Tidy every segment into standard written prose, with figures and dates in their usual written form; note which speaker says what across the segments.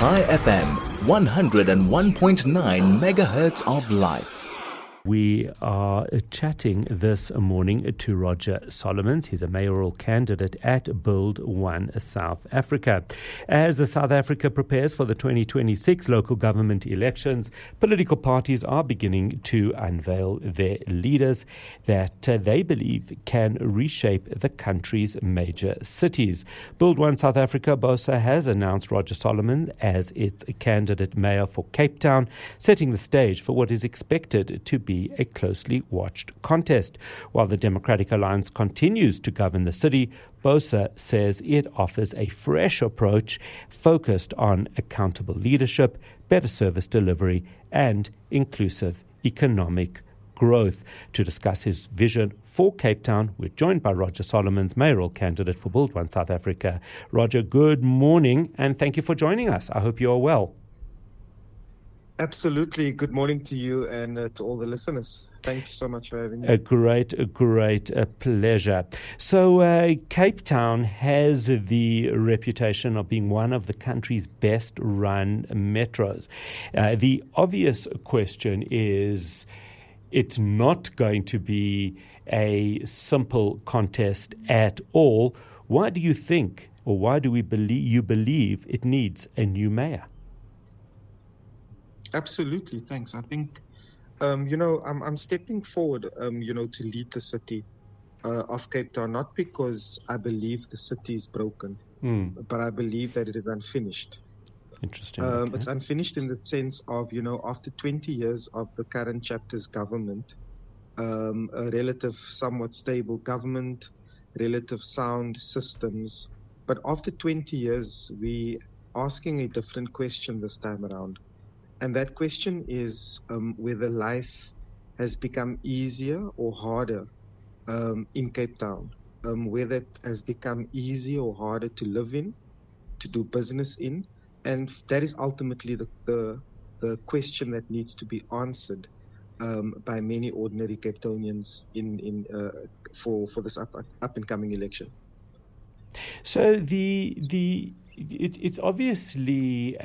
Speaker 1: Chai FM, 101.9 megahertz of life.
Speaker 2: We are chatting this morning to Roger Solomons. He's a mayoral candidate at Build One South Africa. As South Africa prepares for the 2026 local government elections, political parties are beginning to unveil their leaders that they believe can reshape the country's major cities. Build One South Africa, BOSA, has announced Roger Solomons as its candidate mayor for Cape Town, setting the stage for what is expected to be a closely watched contest. While the Democratic Alliance continues to govern the city, BOSA says it offers a fresh approach focused on accountable leadership, better service delivery, and inclusive economic growth. To discuss his vision for Cape Town, we're joined by Roger Solomons, mayoral candidate for Build One South Africa. Roger, good morning, and thank you for joining us. I hope you are well.
Speaker 3: Absolutely. Good morning to you and to all the listeners. Thank you so much for having me.
Speaker 2: A great pleasure. So Cape Town has the reputation of being one of the country's best run metros. The obvious question is, it's not going to be a simple contest at all. Why do you think, or why do you believe it needs a new mayor?
Speaker 3: Absolutely, thanks. I think, I'm stepping forward, to lead the city of Cape Town, not because I believe the city is broken, but I believe that it is unfinished.
Speaker 2: Interesting. Okay.
Speaker 3: It's unfinished in the sense of, after 20 years of the current chapter's government, a relative, somewhat stable government, relative sound systems. But after 20 years, we asking a different question this time around. And that question is whether life has become easier or harder in Cape Town, whether it has become easier or harder to live in, to do business in. And that is ultimately the question that needs to be answered by many ordinary Cape Townians for this up and coming election.
Speaker 2: So it's obviously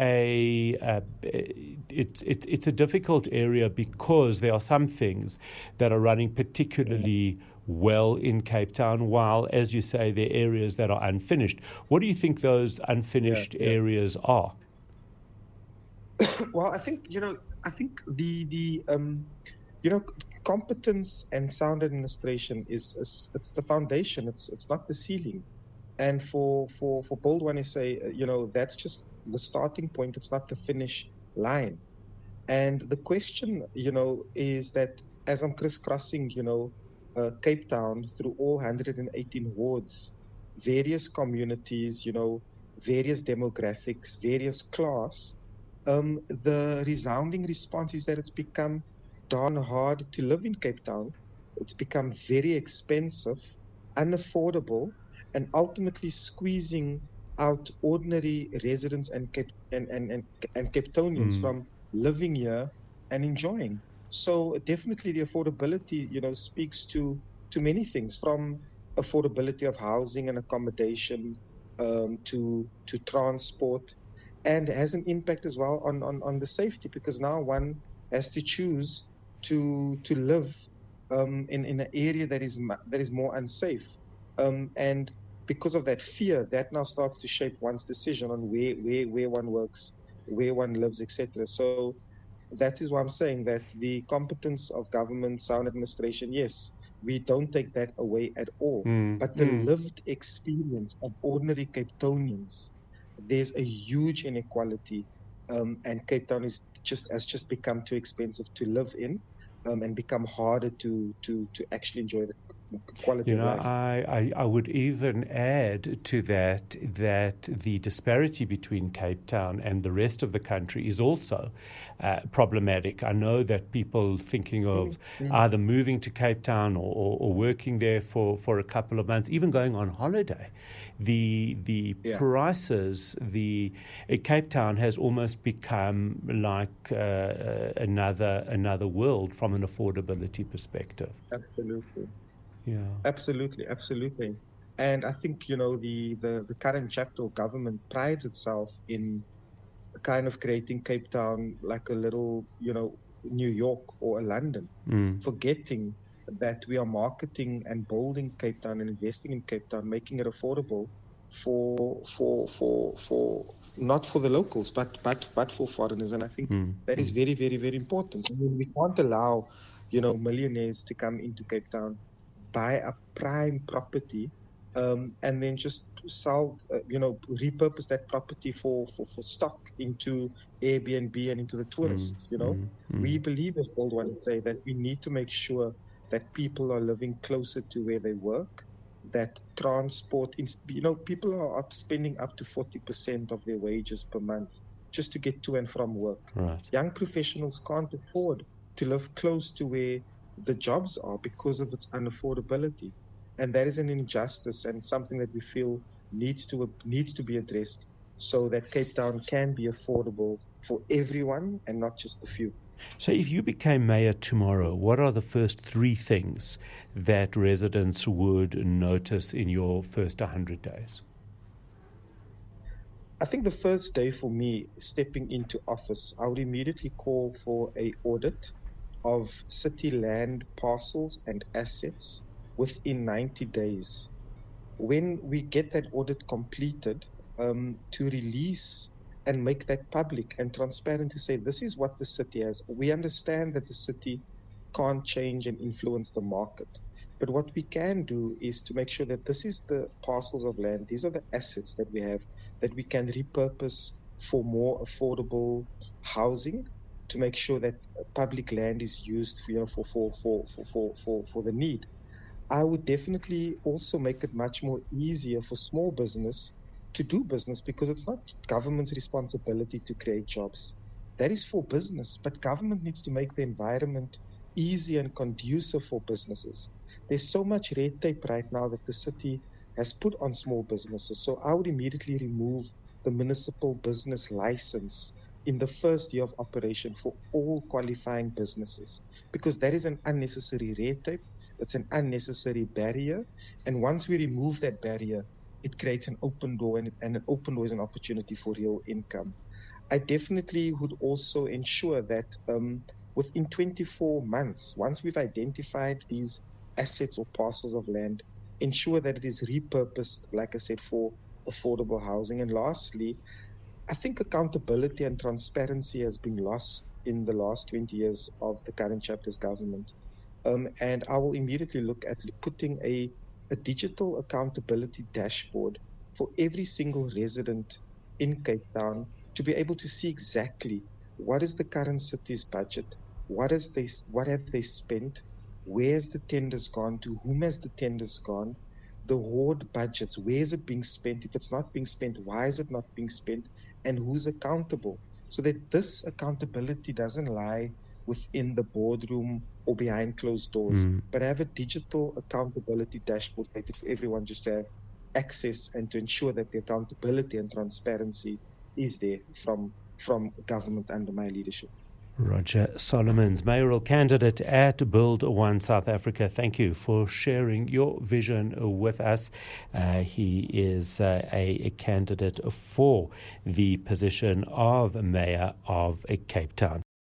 Speaker 2: it's a difficult area because there are some things that are running particularly well in Cape Town, while, as you say, there are areas that are unfinished. What do you think those unfinished areas are?
Speaker 3: Well, I think the competence and sound administration is it's the foundation. It's not the ceiling. And for Build One SA, that's just the starting point. It's not the finish line. And the question, is that as I'm crisscrossing, Cape Town through all 118 wards, various communities, various demographics, various class, the resounding response is that it's become darn hard to live in Cape Town. It's become very expensive, unaffordable, and ultimately squeezing out ordinary residents and Cape Townians from living here and enjoying. So definitely the affordability, speaks to many things, from affordability of housing and accommodation to transport, and has an impact as well on the safety, because now one has to choose to live in an area that is more unsafe. And because of that fear, that now starts to shape one's decision on where one works, where one lives, etc. So that is why I'm saying that the competence of government, sound administration, yes, we don't take that away at all. But the lived experience of ordinary Cape Townians, there's a huge inequality, and Cape Town has just become too expensive to live in, and become harder to actually enjoy the quality of life.
Speaker 2: I would even add to that the disparity between Cape Town and the rest of the country is also problematic. I know that people thinking of either moving to Cape Town or working there for a couple of months, even going on holiday, the prices, Cape Town has almost become like another world from an affordability perspective.
Speaker 3: Absolutely.
Speaker 2: Yeah.
Speaker 3: Absolutely. And I think, the current chapter of government prides itself in kind of creating Cape Town like a little, New York or a London, forgetting that we are marketing and building Cape Town and investing in Cape Town, making it affordable for not for the locals, but for foreigners. And I think that is very, very, very important. I mean, we can't allow, millionaires to come into Cape Town, buy a prime property, and then just sell, repurpose that property for stock into Airbnb and into the tourists. We believe, as Bold One say, that we need to make sure that people are living closer to where they work, that transport, people are spending up to 40% of their wages per month just to get to and from work.
Speaker 2: Right.
Speaker 3: Young professionals can't afford to live close to where the jobs are because of its unaffordability. And that is an injustice and something that we feel needs to be addressed so that Cape Town can be affordable for everyone and not just the few.
Speaker 2: So if you became mayor tomorrow, what are the first three things that residents would notice in your first 100 days?
Speaker 3: I think the first day for me, stepping into office, I would immediately call for an audit of city land parcels and assets within 90 days. When we get that audit completed, to release and make that public and transparent to say this is what the city has. We understand that the city can't change and influence the market. But what we can do is to make sure that this is the parcels of land, these are the assets that we have that we can repurpose for more affordable housing, to make sure that public land is used for the need. I would definitely also make it much more easier for small business to do business, because it's not government's responsibility to create jobs. That is for business, but government needs to make the environment easy and conducive for businesses. There's so much red tape right now that the city has put on small businesses. So I would immediately remove the municipal business license in the first year of operation for all qualifying businesses, because that is an unnecessary red tape. It's an unnecessary barrier. And once we remove that barrier, it creates an open door, and an open door is an opportunity for real income. I definitely would also ensure that within 24 months, once we've identified these assets or parcels of land, ensure that it is repurposed, like I said, for affordable housing. And lastly, I think accountability and transparency has been lost in the last 20 years of the current chapter's government. And I will immediately look at putting a digital accountability dashboard for every single resident in Cape Town to be able to see exactly what is the current city's budget, what have they spent, where's the tenders gone to, whom has the tenders gone, the ward budgets, where is it being spent, if it's not being spent, why is it not being spent, and who's accountable, so that this accountability doesn't lie within the boardroom or behind closed doors, but have a digital accountability dashboard created for everyone just to have access and to ensure that the accountability and transparency is there from government under my leadership.
Speaker 2: Roger Solomons, mayoral candidate at Build One South Africa. Thank you for sharing your vision with us. He is a candidate for the position of Mayor of Cape Town.